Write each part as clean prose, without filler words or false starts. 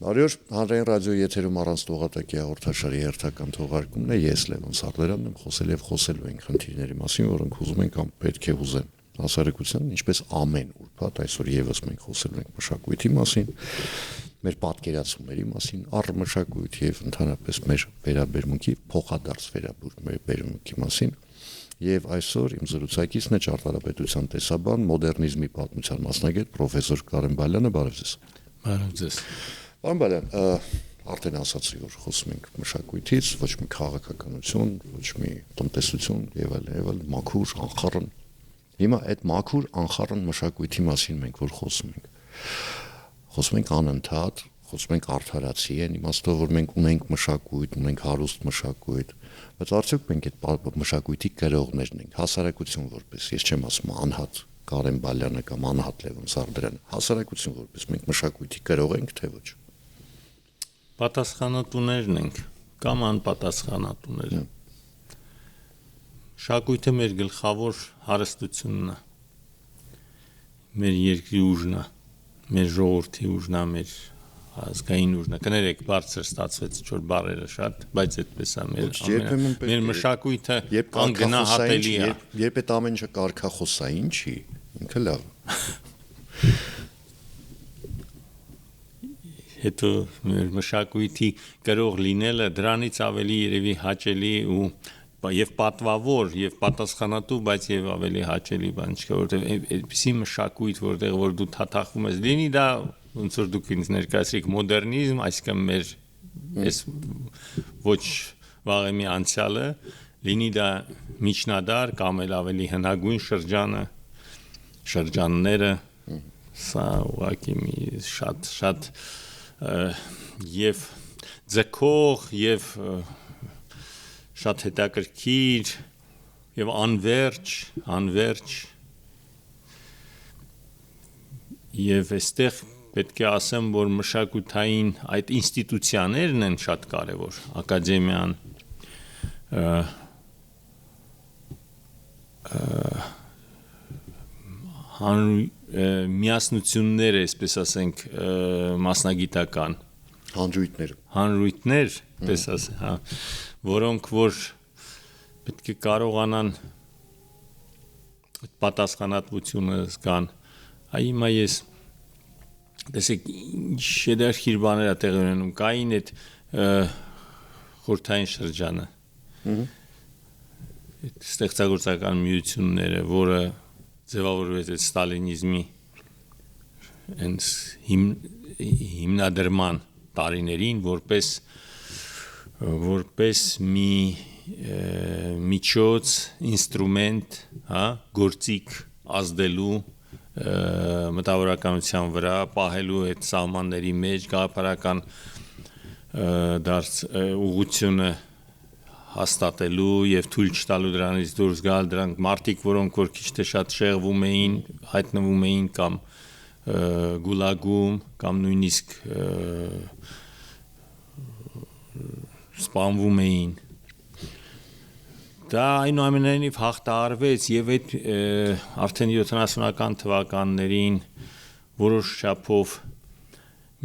Բարյոր, հանրային ռադիոյի եթերում առանց տողատակի հաղորդաշարի հերթական թողարկումն է, ես Լևոն Սարդարանն եմ, խոսել եւ խոսելու ենք խնդիրների մասին, որոնք ուզում ենք կամ պետք է ուզեն հասարակության, ինչպես ամեն ուրբաթ այսօր եւս մենք խոսելու ենք մշակույթի մասին, մեր պատկերացումների մասին, առմշակույթ եւ ընդհանրապես մեր վերաբերմունքի փոխադարձ վերաբերմունքի մասին։ Եվ այսօր իմ զրուցակիցն է ճարտարապետության տեսաբան, մոդեռնիզմի պատմության մասնագետ պրոֆեսոր Կարեն Բալյանը, բարև ձեզ։ Բարև ձեզ։ Պարոն Բալյան, արդեն ասացի, որ խոսում ենք մշակույթից, ոչ մի քաղաքականություն, ոչ մի տնտեսություն եւ այլն, մաքուր, անխառն։ Հիմա այդ մաքուր, անխառն մշակույթի մասին մենք որ խոսում ենք։ Խոսում ենք անընդհատ, խոսում ենք արդարացի են, իմաստով որ մենք ունենք մշակույթ, ունենք հարուստ մշակույթ, բայց արդյոք մենք այդ մշակույթի գրողներն ենք, հասարակություն որպես, ես չեմ ասում անհատ Կարեն Բալյանը կամ անհատ Լևոն Սարդարյանը, հասարակություն որպես մենք մշակույթի գրող ենք, թե ոչ։ Պատասխանատուներն ենք կամ անպատասխանատուները։ Մշակույթը մեր գլխավոր հարստությունն է։ Մեր երկրի ուժն է, մեր ժողովրդի ուժն է, մեր ազգային ուժն է։ Կներեք, բարձր ստացվեց ինչ-որ բառերը շատ, բայց այդպես է մեր մշակույթը անգնահատելի է։ Երբ այդ ամեն ինչը կարգախոսային չի, ինքը լավ։ Հետո մեր մշակույթի գրող լինելը դրանից ավելի երևի հաճելի ու եւ պատվավոր եւ պատասխանատու, բայց եւ ավելի հաճելի բան չկա, որտեղ այդպիսի մշակույթ, որտեղ որ դու թաթախվում ես, լինի դա ոնց որ դուք ինձ ներկայացրիք մոդեռնիզմ, այսինքն մեր այս ոչ վաղեմի անցյալը, լինի դա միջնադար կամ ավելի հնագույն շրջանները, սա ուղղակի մի շատ եւ ձգող եւ շատ հետաքրքիր եւ անverջ եւ այստեղ պետք է ասեմ, որ մշակութային այդ ինստիտուցիաներն են շատ կարեւոր, ակադեմիան, միասնությունները, այսպես ասենք, մասնագիտական հանրույթներ, պես ասեմ, հա, որոնք որ պետք է կարողանան պատասխանատվությունը զգան։ Հիմա ես տեսեք ինչ հետաքրքիր բաներ է տեղի ունենում, կային այդ խորհրդային շրջանը, այդ ստեղծագործական միությունները, որը ձևավորվեց այդ ստալինիզմի հիմնադրման տարիներին որպես մի միջոց, ինստրումենտ, հա, գործիք ազդելու մտավորականության վրա, պահելու այդ սահմանների մեջ գաղափարական ուղղությունը հաստատելու եւ թույլ չտալու դրանից դուրս գալ, դրանք մարդիկ, որոնք որ քիչ թե շատ շեղվում էին, հայտնվում էին կամ գուլագում կամ նույնիսկ սպանվում էին։ Դա այնուամենայնիվ հաղթահարվեց եւ այդ արդեն 70-ական թվականներին որոշ չափով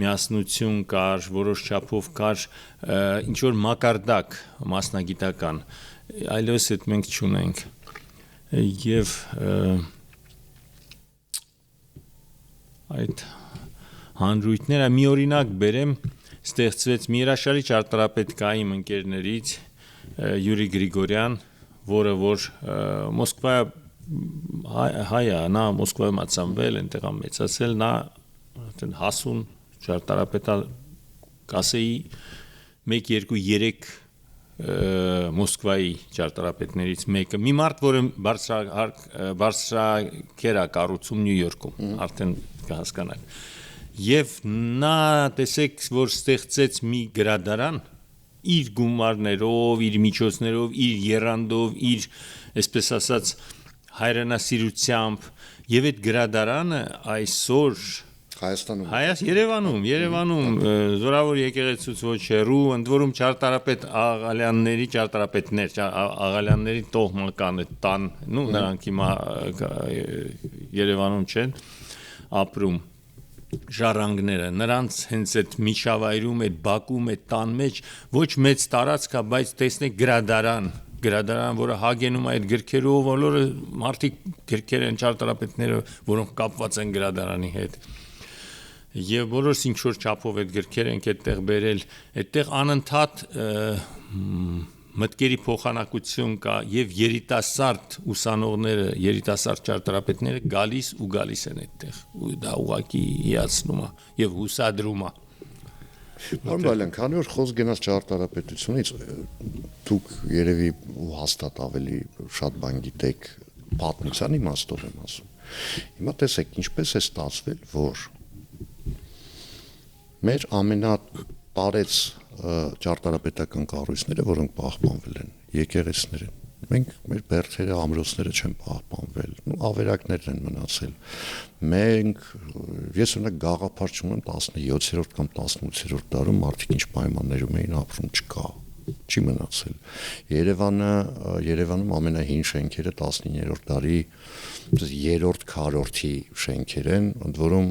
միասնություն կար, որոշ չափով կար ինչ որ մակարդակ մասնագիտական, այլևս այդ մենք չունենք եւ այդ հանրույթները մի օրինակ բերեմ, ստեղծվեց մի հրաշալի ճարտարապետ կա իմ ընկերներից Յուրի Գրիգորյան, որը որ Մոսկվա հայ է, նա Մոսկվայում ծնվել, այնտեղ մեծացել, նա հասուն ճարտարապետա կասեի 1, 2, 3 Մոսկվայի ճարտարապետներից մեկը, մի մարդ, որը բարձրակեր է կառուցում Նյու Յորքում, արդեն կհասկանաք, եւ նա տեսեք, որ ստեղծեց մի գրադարան, իր գումարներով, իր միջոցներով, իր եռանդով, իր, այսպես ասած, հայրենասիրությամբ, եւ այդ գրադարանը այսօր Երևանում զորավոր եկեղեցուց ոչ հեռու, ընդ որում ճարտարապետ Աղալյանների ճարտարապետներ, Աղալյանների տոհմական տան, նրանք հիմա Երևանում չեն ապրում, ժառանգները, նրանց հենց այդ միջավայրում, այդ բակում, այդ տան մեջ ոչ մեծ տարածք է, բայց տեսնեք գրադարան, որը հագենում է այդ գրքերով, բոլորը մարդիկ գրքեր են ճարտարապետները, որոնք կապված են գրադարանի հետ։ Եվ բոլորս ինչ որ չափով այդ գրքեր ենք այդտեղ բերել, այդտեղ անընդհատ մտքերի փոխանակություն կա եւ երիտասարդ ուսանողները, երիտասարդ ճարտարապետները գալիս են այդտեղ։ Ու դա ուղղակի հիացնում է եւ հուսադրում է։ Բանալեն, քանի որ խոսք գնաց ճարտարապետությունից, դուք երևի ու հաստատ ավելի շատ բան գիտեք պատմության իմաստով եմ ասում։ Հիմա տեսեք, ինչպես է ստացվել, որ մեր ամենատարեց ճարտարապետական կառույցները, որոնք պահպանվել են, եկեղեցիներ են։ Մենք մեր բերդերը, ամրոցները չեն պահպանվել, ավերակներն են մնացել։ Ես օրինակ գաղափար չունեմ 17-րդ կամ 18-րդ դարում մարդիկ ինչ պայմաններում էին ապրում, չկա, չի մնացել։ Երևանում ամենահին շենքերը 19-րդ դարի 3-րդ քառորդի շենքեր են, ընդ որում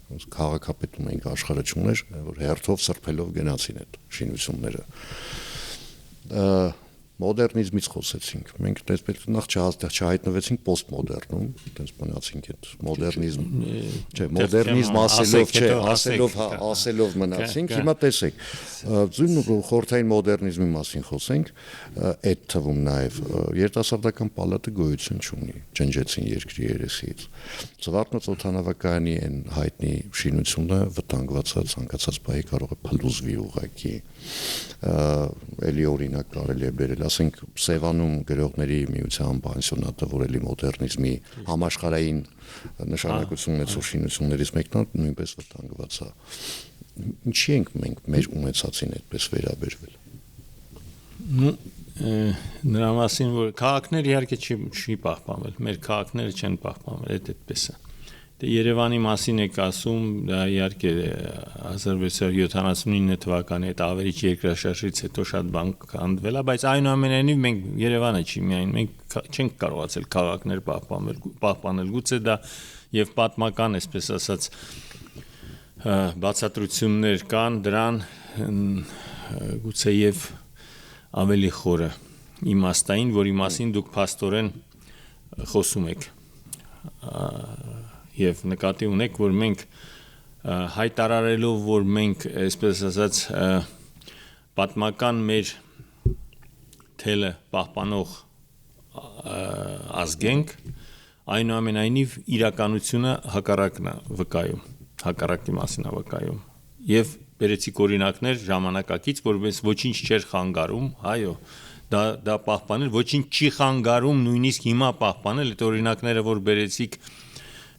քաղաքապետում ենք աշխարհը չուներ, որ հերթով սրբելով գնացին այդ շինությունները։ Մոդեռնիզմից խոսեցինք։ Մենք դες նախ չհայտնվեցինք պոստմոդեռնում, դες մնացինք այդ մոդեռնիզմ, չէ, մոդեռնիզմ ասելով մնացինք։ Հիմա տեսեք, ձույն խորհրդային մոդեռնիզմի մասին խոսենք, այդ թվում նաև երիտասարդական պալատը գոյություն չունի, ջնջեցին երկրի երեսից։ Զվարթնոց օդանավակայանի այն հայտնի շինությունը վտանգված է, ցանկացած բայի կարող է փլուզվի ուղղակի։ Էլի օրինակ կարելի է բերել, ասենք Սևանում գրողների միության պանսիոնատը, որ էլի մոդեռնիզմի համաշխարհային նշանակություն ունեցող շինություններից մեկն է, նույնպես վտանգված է։ Ինչի ենք մենք մեր ունեցածին այդպես վերաբերվել։ Նրա մասին, որ քաղաքներ իհարկե չի պահպանվել, մեր քաղաքները չեն պահպանվել, այդպես է։ Երևանի մասին եք ասում, դա իհարկե 1679 թվականի այդ ավերիչ երկրաշարժից հետո շատ բան կանդվել է, բայց այնուամենայնիվ մենք Երևանը չի միայն, մենք չենք կարողացել քաղաքներ պահպանել, գուցե դա եւ պատմական, այսպես ասած, բացատրություններ կան դրան, գուցե եւ ավելի խորը իմաստային, որի մասին դուք փաստորեն խոսում եք։ Եվ նկատի ունեք, որ մենք հայտարարելով, որ մենք, այսպես ասած, պատմական մեր թելը պահպանող ազգ ենք, այնուամենայնիվ իրականությունը հակառակն է վկայում, հակառակի մասին է վկայում։ Եվ բերեցիք օրինակներ ժամանակակից, որպես ոչինչ չէր խանգարում, այո, դա պահպանել, ոչինչ չի խանգարում, նույնիսկ հիմա պահպանել, այդ օրինակները, որ բերեցիք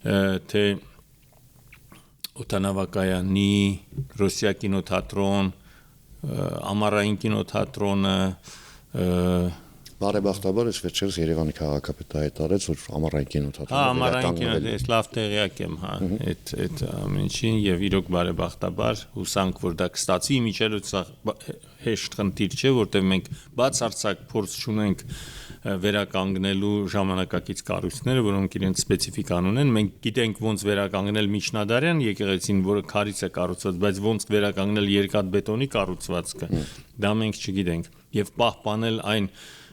թե օդանավակայանի, Ռոսիա կինոթատրոն, ամառային կինոթատրոնը, բարեբախտաբար այս վերջերս Երևանի քաղաքապետը հայտարարեց, որ ամառային կինոթատրոնը ամառային կինոթատրոնը լավ տեղյակ եմ, հա, այդ ամեն ինչին եւ իրոք բարեբախտաբար հուսանք, որ դա կստացվի, միջելուց հեշտ խնդիր չէ, որտեղ մենք բացարձակ փորձ չունենք վերականգնելու ժամանակակից կառույցները, որոնք իրենց սպეციფიկ անուն են, մենք գիտենք ոնց վերականգնել միջնադարյան եկեղեցին, որը քարից է կառուցված, բայց ոնց վերականգնել երկաթբետոնի կառուցվածքը, դա մենք չգիտենք, եւ պահպանել այն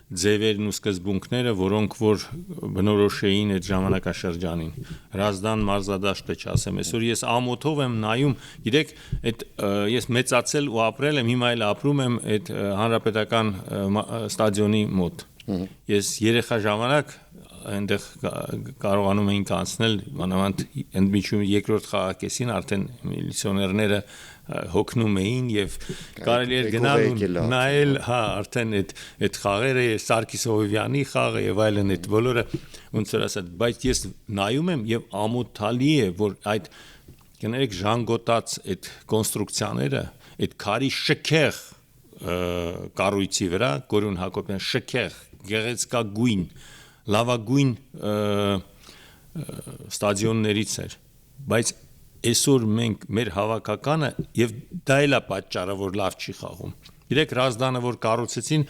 ձևերն ու սկզբունքները, որոնք որ բնորոշ էին այդ ժամանակաշրջանին։ Հրազդան մարզադաշտը չասեմ, այսօր ես ամոթով եմ նայում, գիտեք, այդ ես մեծացել ու ապրել եմ, հիմա էլ ապրում եմ այդ հանրապետական ստադիոնի մոտ։ Ես երեխա ժամանակ այնտեղ կարողանում էինք անցնել, մանավանդ ընդմիջում երկրորդ խաղակեսին արդեն միլիցիոներները հոգնում էին եւ կարելի էր գնալ ու նայել, հա, արդեն այդ խաղերը, Սարգիս Հովիվյանի խաղը եւ այլն, այդ բոլորը ոնց որ ասած, բայց ես նայում եմ եւ ամոթալի է, որ այդ կներեք ժանգոտած այդ կոնստրուկցիաները, այդ քարի շքեղ կառույցի վրա, Գորյուն Հակոբյան շքեղ, գեղեցկագույն, լավագույն ստադիոններից էր, բայց այսօր մենք մեր հավաքականը եւ դա էլ է պատճառը, որ լավ չի խաղում։ Գիտեք, Ռազդանը որ կառուցեցին,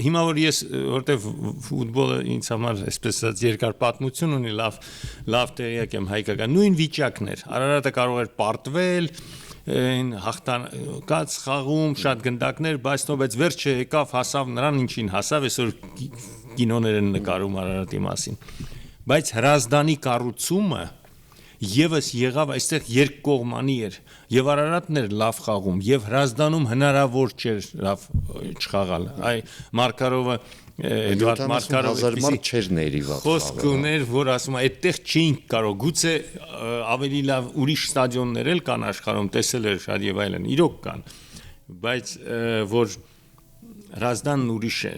հիմա որ ես որտեվ ֆուտբոլը ինձ համար այսպես ասած երկար պատմություն ունի, լավ տեղյակ եմ հայկական, նույն վիճակն էր։ Արարատը կարող էր պարտվել, այն հաղթանակած խաղում շատ գնդակներ, բայց վերջը եկավ, հասավ նրան ինչին հասավ, այսօր կինոներ են նկարում Արարատի մասին։ Բայց Հրազդանի կառուցումը Եվս եղավ այստեղ երկկողմանի էր եւ Արարատն էր լավ խաղում եւ Հրազդանում հնարավոր չէր լավ չխաղալ այ Մարկարովը Էդվարդ Մարկարովը մարդ չէր ներիված խոսք ուներ որ ասում է այդտեղ չէինք կարող գուցե ավելի լավ ուրիշ ստադիոններ էլ կան աշխարհում տեսել էր շատ եւ այլն իրոք կան բայց որ Հրազդանն ուրիշ է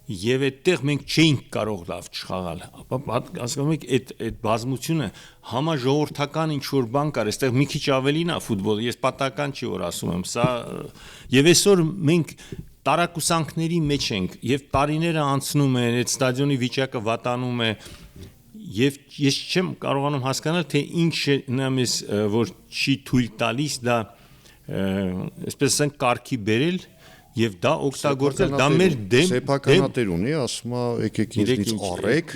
Եվ այդտեղ մենք չէինք կարող լավ չխաղալ, հասկանում եք այդ բազմությունը համաժողովրդական ինչ որ բան կար, այստեղ մի քիչ ավելին է ֆուտբոլը, ես պատահական չի որ ասում եմ, սա եւ այսօր մենք տարակուսանքների մեջ ենք եւ տարիները անցնում են, այդ ստադիոնի վիճակը վատանում է եւ ես չեմ կարողանում հասկանալ թե ինչ է նամից որ չի թույլ տալիս դա այսպես ասենք կարգի բերել Եվ դա օգտագործել, դա մեր դեմ սեփականատեր ունի, ասում է եկեք ինձնից առեք։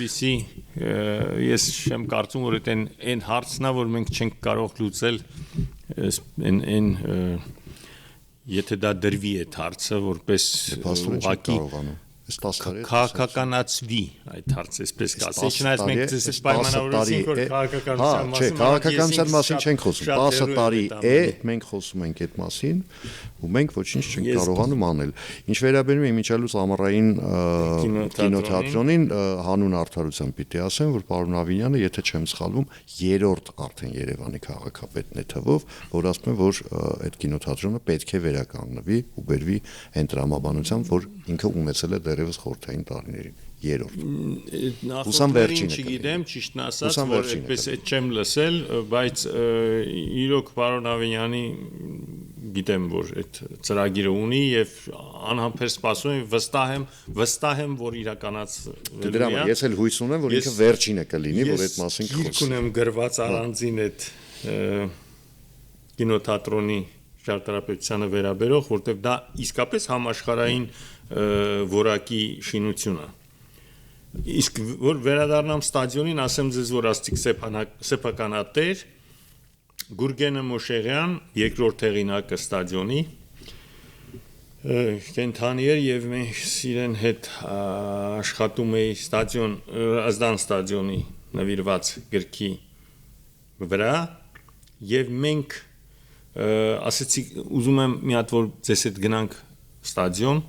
Ես չեմ կարծում, որ այն հարցն է, որ մենք չենք կարող լուծել, այն եթե դա դրվի այդ հարցը, որպես ուղղակի քաղաքականացվի այդ հարցը, այսպես կասել, չնայած մենք ձեզ պայմանավորեցինք, որ քաղաքականության մասին չենք խոսում, 10 տարի է մենք խոսում ենք այդ մասին ու մենք ոչինչ չենք կարողանում անել։ Ինչ վերաբերում է Մինչելուց ամառային կինոթատրոնին հանուն արդարության պիտի ասեմ, որ պարոն Ավինյանը, եթե չեմ սխալվում, երրորդ արդեն Երևանի քաղաքապետն է թվով, որ ասում է, որ այդ կինոթատրոնը պետք է վերականգնվի ու բերվի այն տրամաբանությամբ, որ ինքը ունեցել է դեռևս խորհրդային տարիներին երրորդ։ Հուսամ վերջինը չգիտեմ, ճիշտն ասած, որ այդպես չեմ լսել, բայց իրոք պարոն Ավինյանի գիտեմ, որ այդ ծրագիրը ունի եւ անհամբեր սպասում եմ, վստահ եմ, որ իրականացվելու է։ Դրա համար ես էլ հույս ունեմ, որ ինքը վերջինը կլինի, որ այդ մասին կխոսի։ Ես ունեմ գրված առանձին այդ կինոթատրոնի ճարտարապետությանը վերաբերող, որտեղ դա իսկապես համաշխարհային որակի շինություն է։ Իսկ որ վերադառնամ ստադիոնին, ասեմ ձեզ, որ աստիկ սեփականատեր Գուրգենը Մոշեղյան, երկրորդ հեղինակը ստադիոնի, կենթանի էր եւ մենք իրեն հետ աշխատում էի ստադիոն, Ազդան ստադիոնի նվիրված գրքի վրա եւ մենք ասեցի ուզում եմ մի հատ որ ձեզ հետ գնանք ստադիոն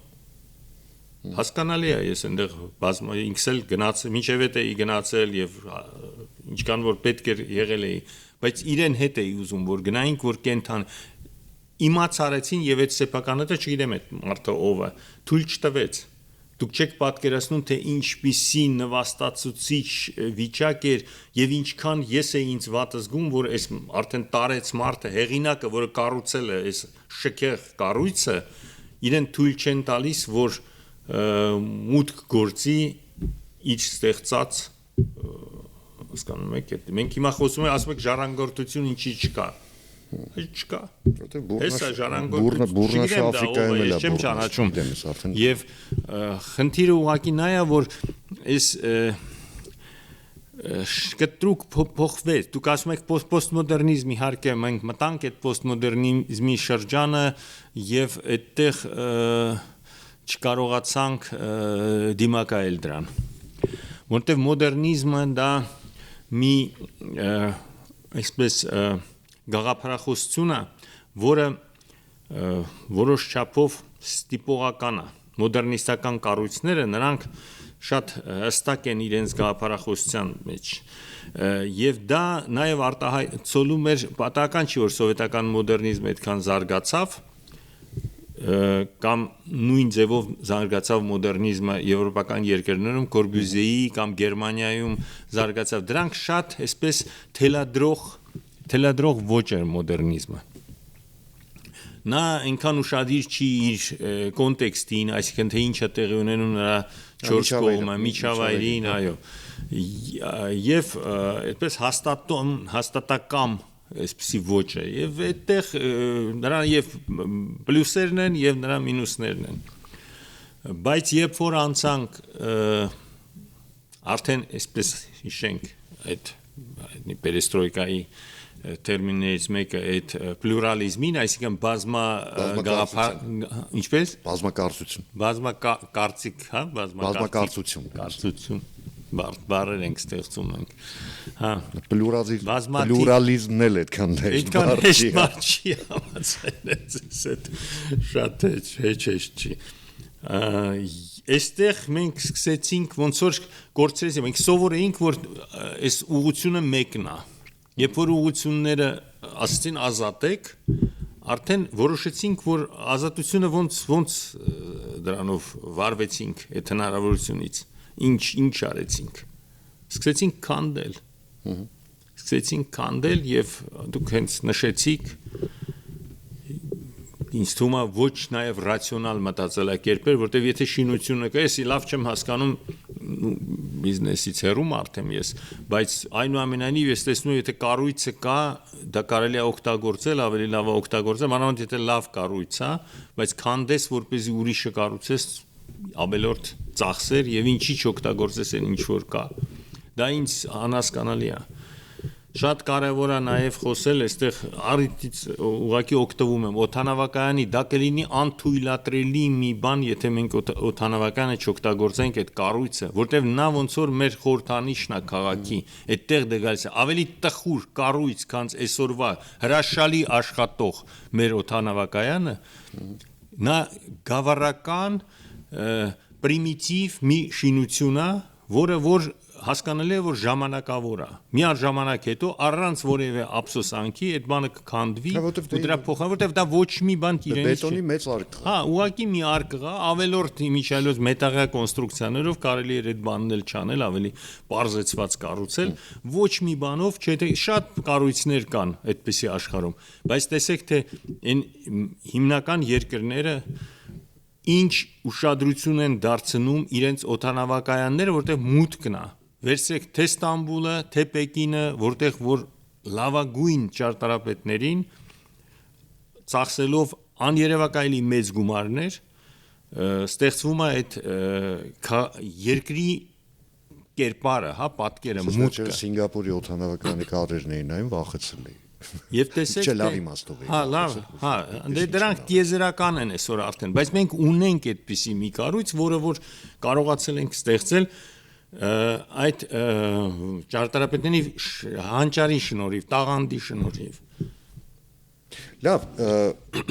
հասկանալի է ես այնտեղ ինքս էլ գնացել մինչև էի գնացել եւ ինչքան որ պետք էր եղել էի բայց իրեն հետ էի ուզում որ գնայինք որ կենթան իմացարեցին եւ այդ սեփականատերը չգիտեմ այդ մարդը ով է թույլ չտվեց դուք չեք պատկերացնում թե ինչպիսի նվաստացուցիչ վիճակ էր եւ ինչքան ես էի ինձ վատ զգում որ այս արդեն տարեց մարդը հեղինակը որը կառուցել է այս շքեղ կառույցը իրեն թույլ չեն տալիս որ մուտք գործի իջ ստեղծած հասկանում եք մենք հիմա խոսում ենք ասում եք ժառանգորդություն ինչի չկա չկա հեսա ժառանգորդություն Աֆրիկայում էլ է չեմ ճանաչում եւ խնդիրը ուղղակի նա է որ այս կտրուկ փոխվեց դուք ասում եք պոստմոդեռնիզմ իհարկե մենք մտանք այդ պոստմոդեռնիզմի շրջանը եւ այդտեղ չկարողացանք դիմակայել դրան որտեղ մոդեռնիզմը դա մի այսպես գաղափարախոսություն է որը որոշ չափով ստիպողական է մոդեռնիստական կառույցները նրանք շատ հստակ են իրենց գաղափարախոսության մեջ եւ դա նաեւ արտահայտցոլում էր պատահական չի որ սովետական մոդեռնիզմը այդքան զարգացավ կամ նույն ձևով զարգացավ մոդեռնիզմը եվրոպական երկրներում Կորբյուզեի կամ Գերմանիայում զարգացավ դրանք շատ այսպես թելադրող ոչ էր մոդեռնիզմը նա այնքան ուշադիր չի իր կոնտեքստին այսինքն թե ինչա տեղի ունենում նրա 4 կողմը միջավայրին այո եւ այդպես հաստատակամ այսպեսի ոճը եւ այդտեղ նրա եւ պլյուսերն են եւ նրա մինուսներն են բայց երբ որ անցանք արդեն այսպես հիշենք այդ պերեստրոյկայի terminից մեկը այդ պլուրալիզմին, այսինքն ինչպես բազմակարծիք, հա, բազմակարծություն բառեր ենք ստեղծում ենք, հա, պլուրալիզմն էլ այդքան հեշտ չի համաձայնեցես շատ հեշտ չի այստեղ մենք սկսեցինք ոնց որ գործերից մենք սովորեինք որ այս ուղղությունը մեկն է երբ որ ուղղությունները ասեցին ազատեք արդեն որոշեցինք որ ազատությունը ոնց դրանով վարվեցինք այդ հնարավորությունից ինչ արեցինք սկսեցինք քանդել եւ դուք հենց նշեցիք ինձ թվում է ոչ նաև ռացիոնալ մտածելակերպեր, որտեղ եթե շինությունը կա, ես լավ չեմ հասկանում բիզնեսից հեռու մարդ եմ ես, բայց այնուամենայնիվ ես տեսնում եմ եթե կառույցը կա, դա կարելի է օգտագործել, ավելի լավ է օգտագործել, մանավանդ եթե լավ կառույց է, բայց քանդես որպեսզի ուրիշը կառուցես ավելորդ ծախսեր եւ ինչի չօգտագործես այն ինչ որ կա։ Դա ինձ անհասկանալի է։ Շատ կարևոր է նաև խոսել, այստեղ առիթից ուղղակի օգտվում եմ օդանավակայանի, դա կլինի անթույլատրելի մի բան, եթե մենք օդանավակայանը չօգտագործենք այդ կառույցը, որտեղ նա ոնց որ մեր խորհրդանիշն է քաղաքի, այդտեղ դե գալիս է ավելի տխուր կառույց, քան այսօրվա հրաշալի աշխատող մեր օդանավակայանը, նա գավառական պրիմիտիվ մի շինություն է, որը որ հասկանալի է որ ժամանակավոր է։ Միան ժամանակ հետո առանց որևէ ափսոսանքի այդ բանը կքանդվի ու դրա փոխարեն որտեվ դա ոչ մի բան իրենից բետոնի մեծ արկղ։ Հա, ուղղակի մի արկղ է, ավելորդ իմիջիալոց մետաղյա կոնստրուկցիաներով կարելի է այդ բանն էլ չանել, ավելի պարզեցված կառուցել, ոչ մի բանով, չէ՞ թե շատ կառույցներ կան այդպիսի աշխարհում, բայց տեսեք թե այն հիմնական երկրները ինչ ուշադրություն են դարձնում իրենց օդանավակայանները, որտեղ մուտքն է Վերցրեք թե Ստամբուլը, թե Պեկինը, որտեղ որ լավագույն ճարտարապետներին ծախսելով աներևակայելի մեծ գումարներ ստեղծվում է այդ երկրի կերպարը, հա, պատկերը, մուտքը։ Սինգապուրի օդանավակայանի կադրերն էին նայում, վախեցել էի։ Եվ տեսեք, լավ իմաստով է։ Հա, լավ, հա, դրանք տիեզերական են այսօր արդեն, բայց մենք ունենք այդպիսի մի կառույց, որը որ կարողացել ենք ստեղծել այդ ճարտարապետների հանճարի շնորհիվ, տաղանդի շնորհիվ։ Լավ,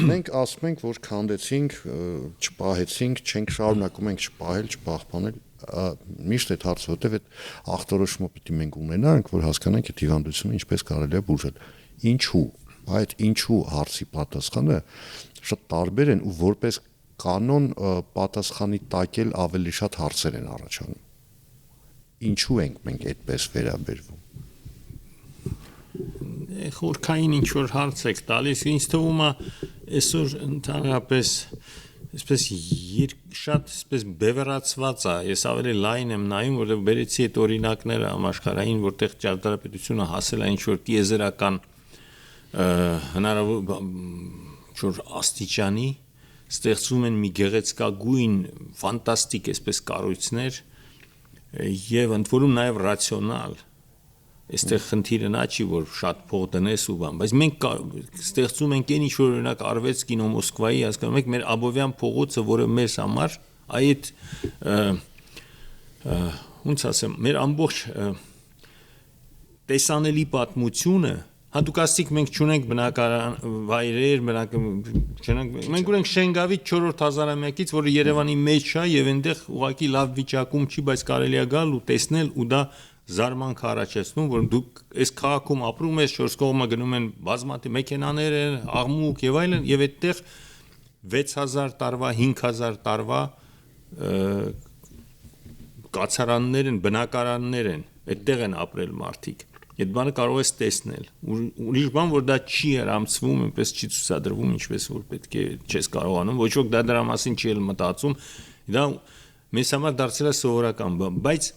մենք ասում ենք, որ քանդեցինք, չպահեցինք, չենք շարունակում ենք չպահել, չպահպանել, միշտ այդ հարցը, որտեղ այդ ախտորոշումը պիտի մենք ունենանք, որ հասկանանք այդ հիվանդությունը ինչպես կարելի է բուժել։ Ինչու։ Այդ ինչու հարցի պատասխանը շատ տարբեր են ու որպես կանոն պատասխանի տակ էլ ավելի շատ հարցեր են առաջանում։ Ինչու ենք մենք այդպես վերաբերվում։ Խորքային ինչ որ հարց եք տալիս, ինձ թվում է այսօր ընդհանրապես այսպես շատ այսպես բևեռացված է, ես ավելի լայն եմ նայում, որտեղ բերեցի այդ օրինակները համաշխարհային, որտեղ ճարտարապետությունը հասել է ինչ որ տիեզերական հնարավոր աստիճանի, ստեղծում են մի գեղեցկագույն, ֆանտաստիկ այսպես կառույցներ եւ ընդ որում նաեւ ռացիոնալ Այստեղ խնդիրը նա չի, որ շատ փող դնես ու բան, բայց մենք ստեղծում ենք այն ինչ որ օրինակ արվեց կինո Մոսկվայի, հասկանում եք, մեր Աբովյան փողոցը, որը մեզ համար այդ ոնց ասեմ, մեր ամբողջ տեսանելի պատմությունը, հա դուք ասիք մենք չունենք բնակարան վայրեր, մենք ունենք Շենգավի 4-րդ հազարամյակից, որը Երևանի մեջ է եւ այնտեղ ուղղակի լավ վիճակում չի, բայց կարելի է գալ ու տեսնել ու դա զարմանք առաջացնում, որ դուք այս քաղաքում ապրում ես, 4 կողմը գնում են բազմաթիվ մեքենաներ, աղմուկ եւ այլն, եւ այդտեղ 6000 տարվա, 5000 տարվա կացարաններ են, բնակարաններ են, այդտեղ են ապրել մարդիկ։ Այդ բանը կարող ես տեսնել։ Ուրիշ բան, որ դա չի հрамցվում, այնպես չի ցուցադրվում, ինչպես որ պետք է չես կարողանում, ոչ ոք դա դրա մասին չի էլ մտածում։ Դա մեզ համար դարձել է սովորական բան, բայց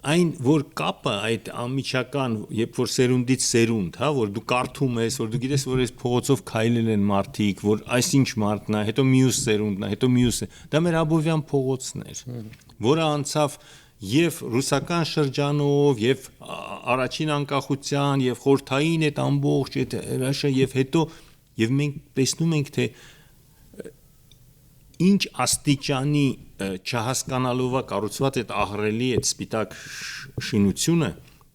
այն որ կապը այդ ամիջական երբ որ սերունդից սերունդ, հա, որ դու կարդում ես, որ դու գիտես, որ այս փողոցով քայլել են մարդիկ, որ այսինչ մարդն է, հետո մյուս սերունդն է, հետո մյուսը, դա մեր Աբովյան փողոցն էր, որը անցավ եւ ռուսական շրջանով, եւ առաջին անկախության, եւ խորթային այդ ամբողջ այդ հրաշը, եւ հետո եւ մենք տեսնում ենք թե ինչ աստիճանի չհասկանալով է կառուցված այդ ահռելի այդ սպիտակ շինությունը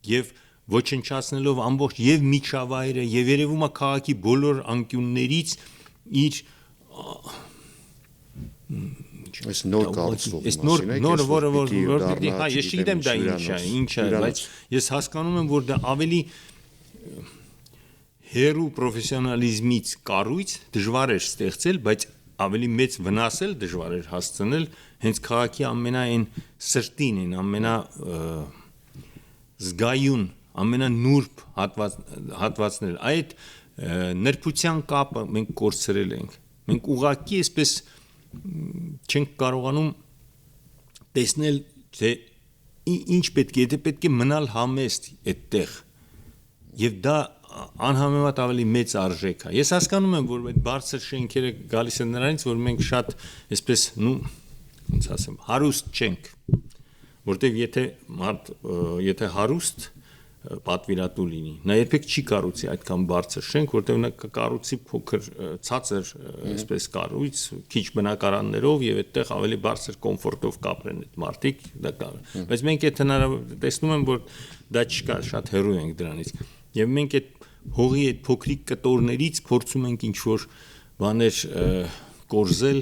եւ ոչնչացնելով ամբողջ եւ միջավայրը եւ երևում է քաղաքի բոլոր անկյուններից իր այս նոր կառուցվող այս նորը որը հա ես չգիտեմ դա ինչ է բայց ես հասկանում եմ որ դա ավելի հերու պրոֆեսիոնալիզմից կառույց դժվար է ստեղծել բայց ավելի մեծ վնաս էլ դժվար էր հասցնել հենց քաղաքի ամենայն սրտին են ամենա զգայուն ամենանուրբ հատվածներ այդ նրբության կապը մենք կորցրել ենք մենք ուղղակի այսպես չենք կարողանում տեսնել թե ինչ պետք է եթե պետք է մնալ համեստ այդտեղ եւ դա անհամեմատ ավելի մեծ արժեք է։ Ես հասկանում եմ, որ այդ բարձր շենքերը գալիս են նրանից, որ մենք շատ այսպես, ոնց ասեմ, հարուստ չենք, որտեղ եթե հարուստ պատվիրատու լինի, նա երբեք չի կառուցի այդքան բարձր շենք, որտեղ նա կառուցի փոքր ցածր, այսպես կառույց, քիչ բնակարաններով եւ այդտեղ ավելի բարձր կոմֆորտով կապրեն այդ մարդիկ, դա կա։ Բայց մենք այդ հնարավոր տեսնում եմ, որ դա չկա, շատ հեռու ենք դրանից։ Եվ մենք այդ հողի այդ փոքրիկ կտորներից փորձում ենք ինչ-որ բաներ կորզել,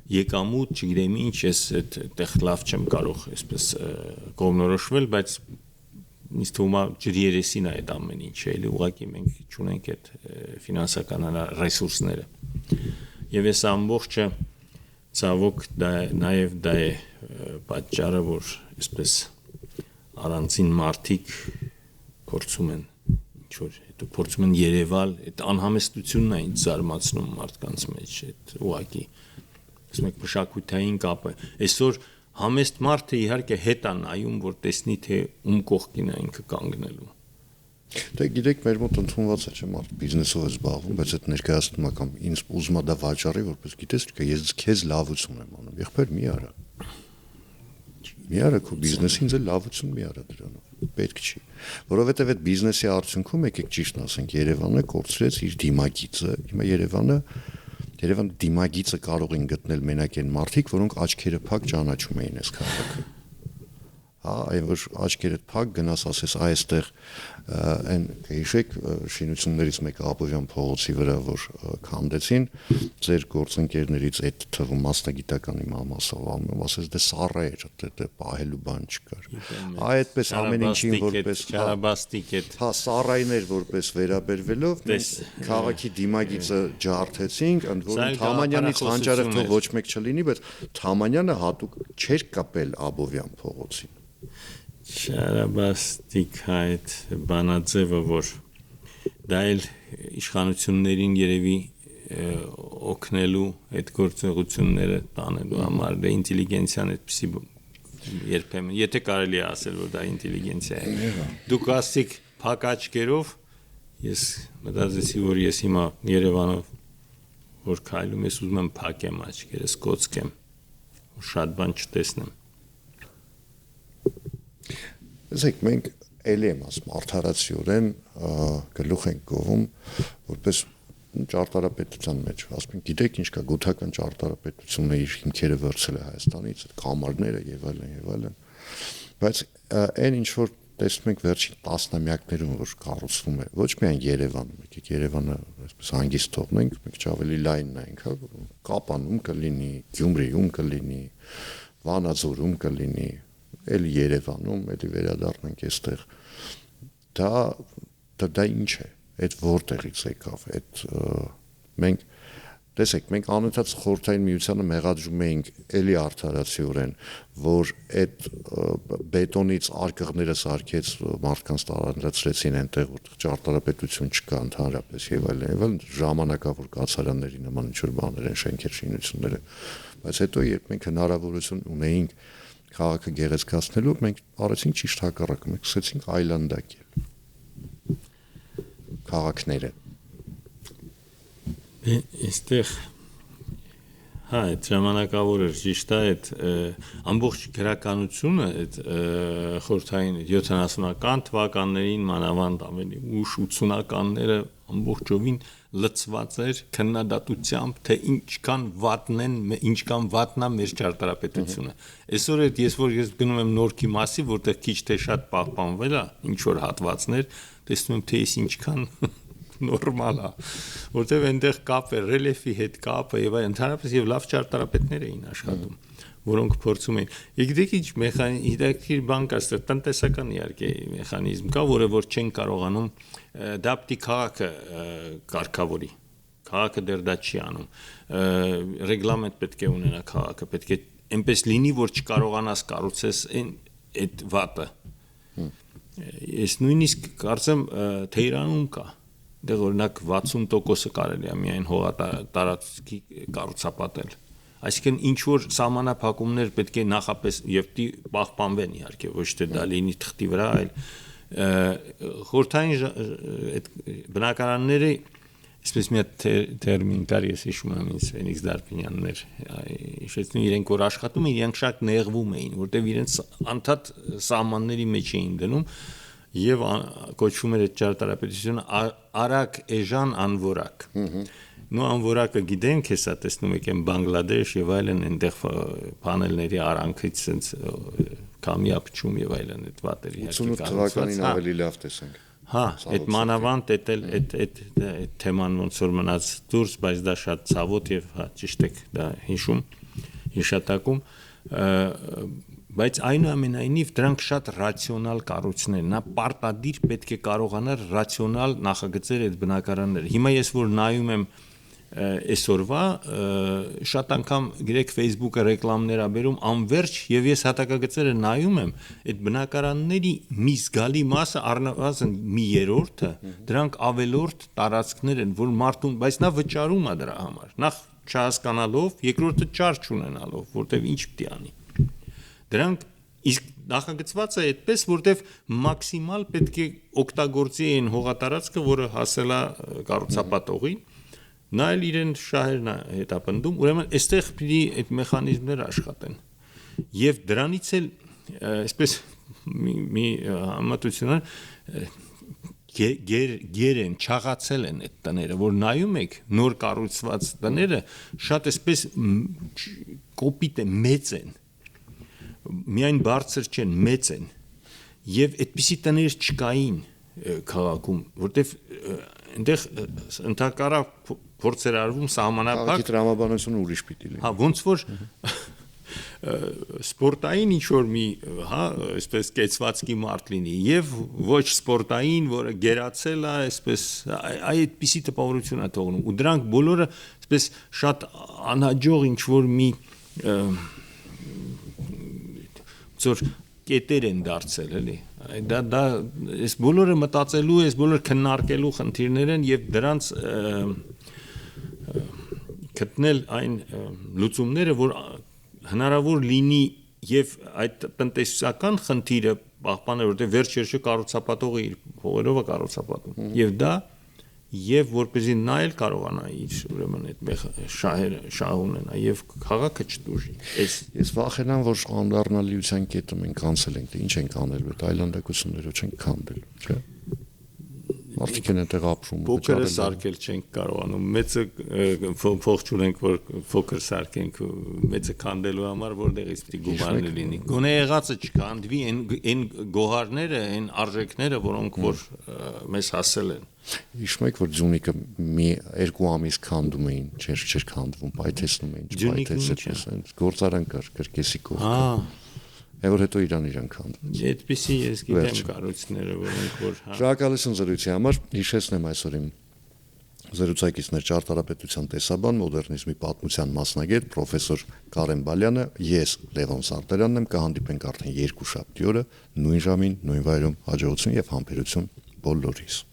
եկամուտ, չգիտեմ ինչ, ես այդտեղ լավ չեմ կարող այսպես կողմնորոշվել, բայց ինձ թվում է ջրերեսին է այդ ամեն ինչը, էլի ուղղակի մենք չունենք այդ ֆինանսական ռեսուրսները։ Եվ այս ամբողջը ցավոք նաև դա է պատճառը, որ այսպես առանցին մարդիկ փորձում են ինչ-որ հետո փորձում են երևալ, այդ անհամեստությունն է ինձ զարմացնում մարդկանց մեջ, այդ ուղղակի ասում եք մշակութային կապը։ Այսօր համեստ մարդը իհարկե հետ է նայում, որ տեսնի թե ում կողքին է ինքը կանգնելու։ Դե գիտեք, մեր մոտ ընդունված է, չէ՞, մարդ բիզնեսով է զբաղվում, բայց այդ ներկայացնում է կամ ինձ ուզում է դա վաճառի, որպես գիտես, ես քեզ լավություն եմ անում։ Եղբայր մի արա։ Մի արա քո բիզնեսին ձե լավություն մի արա դրանով։ Պետք չի, որովհետև այդ բիզնեսի արդյունքում եկեք ճիշտ ասենք, Երևանը կորցրեց իր դիմագիծը։ Հիմա Երևանը դիմագիծը կարող են գտնել մենակ այն մարդիկ, որոնք աչքերը փակ ճանաչում էին այս քաղաքը։ Հա, այն որ աչքերը փակ գնաս ասես այստեղ այն հիշեք շինություններից մեկը Աբովյան փողոցի վրա որ քանդեցին ձեր գործընկերներից այդ թվում մասնագիտական իմամասով անում ասես դե սառը էր դե պահելու բան չկար այդպես ամեն ինչին որպես չարաբաստիկ այդ հա սառայներ որպես վերաբերվելով քաղաքի դիմագիծը ջարդեցինք ընդ որում Թամանյանից հանճարեղ ոչ մեկ չլինի բայց Թամանյանը հատուկ չէր կապել Աբովյան փողոցին Շարաբաստիկ այդ բանաձևը որ դա էլ իշխանություններին երևի օգնելու այդ գործողությունները տանելու համար դա ինտելիգենցիան այդպեսի երբեմն եթե կարելի է ասել որ դա ինտելիգենցիա է դուք ասիք փակ աչքերով ես մտածեցի որ ես հիմա Երևանով որ քայլում ես ուզում եմ փակեմ աչքերս կոծկեմ շատ բան չտեսնեմ Ասեք մենք էլի եմ ասում արդարացիորեն գլուխ ենք գովում որպես ճարտարապետության մեջ ասում ենք գիտեք ինչ կա գութական ճարտարապետությունը իր հիմքերը վերցել է Հայաստանից կամարները եւ այլն բայց այն ինչ որ տեսնում ենք վերջին տասնամյակներում որ կառուցվում է ոչ միայն Երևանում եկեք Երևանը այսպես հանգիստ թողնենք մենք ավելի լայն նայենք հա Կապանում կլինի Գյումրիում կլինի Վանաձորում կլինի էլ Երևանում, էլի վերադառնանք այստեղ։ Դա ինչ է, այդ որտեղից եկավ, այդ մենք տեսեք, մենք անընդհատ խորհրդային միությանը մեղադրում էինք էլի արդարացիորեն, որ այդ բետոնից արկղները սարքեց մարդկանց տարածեցին այնտեղ, որտեղ ճարտարապետություն չկա ընդհանրապես եւ այլն, ժամանակավոր կացարանների նման ինչ որ բաներ են շենքեր շինությունները, բայց հետո երբ մենք հնարավորություն ունեինք քաղաքը գեղեցկացնելու մենք արեցինք ճիշտ հակառակը, մենք սկսեցինք այլանդակել քաղաքները։ Այստեղ այդ ժամանակավոր էր ճիշտ է այդ ամբողջ գրականությունը այդ խորհրդային 70-ական թվականներին մանավանդ ավելի ուշ 80-ականները ամբողջովին լցված էր քննադատությամբ թե ինչքան վատնա մեր ճարտարապետությունը այսօր այդ ես գնում եմ Նորքի մասի որտեղ քիչ թե շատ պահպանվել է ինչ որ հատվածներ տեսնում եմ թե ինչքան նորմալ է որտեղ այնտեղ կապ է ռելիեֆի հետ կապը եւ ընդհանրապես եւ լավ ճարտարապետներ էին աշխատում որոնք փորձում էին գիտեք ինչ մեխանիզմ բան կա այստեղ տնտեսական իհարկե մեխանիզմ կա որը որ չեն կարողանում դա պիտի քաղաքը կարգավորի քաղաքը դեռ դա չի անում ռեգլամենտ պետք է ունենա քաղաքը պետք է այնպես լինի որ չկարողանաս կառուցես այդ վատը ես նույնիսկ կարծեմ թե Իրանում կա դեռ օրինակ 60% կարելի է միայն հողատարածքի կառուցապատել այսինքն ինչ որ սահմանափակումներ պետք է նախապես եւ պահպանվեն իհարկե ոչ թե դա լինի թղթի վրա այլ խորհրդային այդ բնակարանները այսպես մի տերմին կար ես հիշում եմ ինձ Ֆենիքս Դարպինյաններ հիշեցնում իրենք որ աշխատում էին իրանք շատ նեղվում էին որտեղ իրենց անդադ սահմանների մեջ էին դնում եւ կոչվում էր այդ ճարտարապետությունը արագ էժան անվորակ նո անվորակը գիտենք հեսա տեսնում եք են Բանգլադեշ եւ այլն այնտեղ պանելների արանքից sense կամյապ չում եւ այլն այդ վատերի 88 թվականին ավելի լավ տեսանք հա այդ մանավանդ այդ թեման ոնց որ մնաց դուրս բայց դա շատ ցավոտ եւ հա ճիշտ եք դա հիշում հիշատակում բայց այնուամենայնիվ դրանք շատ ռացիոնալ կառույցներ նա պարտադիր պետք է կարողանար ռացիոնալ նախագծել այդ բնակարանները հիմա ես որ նայում եմ այսօրվա շատ անգամ գիտեք Facebook-ը ռեկլամներ ա բերում անverջ եւ ես հատակագծերը նայում եմ այդ բնակարանների մի զգալի մասը առնվազն մի երրորդը դրանք ավելորդ տարածքներ են որ մարդուն բայց նա վճարում է դրա համար նախ չհասկանալով երկրորդը ճար չունենալով որտեվ ինչ պիտի անի դրանք իսկ նախագծված է այդպես որտեվ մաքսիմալ պետք է օգտագործի այն հողատարածքը որը հասել է կառուցապատողին նա էլ իրեն շահերն է հետապնդում ուրեմն այստեղ պիտի այդ մեխանիզմները աշխատեն եւ դրանից էլ այսպես մի համատությունը գերեն չաղացել են այդ տները որ նայում եք նոր կառուցված տները շատ այսպես կոպիտ է մեծ են միայն բարձր չեն մեծ են եւ այդպիսի տներ չկային քաղաքում որտեվ այնտեղ ընդհակառակ փորձեր արվում սահմանափակ քաղաքի տրամաբանությունը ուրիշ պիտի լինի հա ոնց որ սպորտային ինչ որ մի հա այսպես կեցվածքի մարդ լինի եւ ոչ սպորտային որը գերացել է այսպես այդպիսի տպավորություն է թողնում ու դրանք բոլորը այսպես շատ անհաջող ինչ որ մի ծոր կետեր են դարձել էլի դա այս բոլորը մտածելու այս բոլոր քննարկելու խնդիրներ են եւ դրանց գտնել այն լուծումները որ հնարավոր լինի եւ այդ տնտեսական խնդիրը պահպանել որտեղ վերջերս կառուցապատողը իր փողերով է կառուցապատում եւ դա եւ որպեսզի նա էլ կարողանա իր ուրեմն այդ շահ ունենա եւ քաղաքը չտուժի ես վախենամ որ անդառնալիության կետը մենք անցել ենք ինչ ենք անելու այդ այլանդակություններով չենք քանդել չէ մարդիկ են այդտեղ ապրում փոքրը սարքել չենք կարողանում մեծը փող չունենք որ փոքր սարքենք մեծը քանդելու համար որտեղից պիտի գումարներ լինի գոնե եղածը չքանդվի այն գոհարները այն արժեքները որոնք որ մեզ հասել են հիշում եք որ Ձյունիկը մի 2 ամիս քանդում էին չէր քանդվում պայթեցնում էին պայթեցնում գործարան կար կրկեսի կողքը Եվ հետո իրան քանդվեց։ Այդպեսի ես գիտեմ կառույցները, որոնք որ Շնորհակալություն զրույցի համար, հիշեցնեմ այսօր իմ զրուցակիցներ ճարտարապետության տեսաբան, մոդեռնիզմի պատմության մասնագետ պրոֆեսոր Կարեն Բալյանը, ես Լևոն Սարտարյանն եմ, կհանդիպենք արդեն երկուշաբթի օրը, նույն ժամին, նույն վայրում, հաջողություն եւ համբերություն բոլորիս։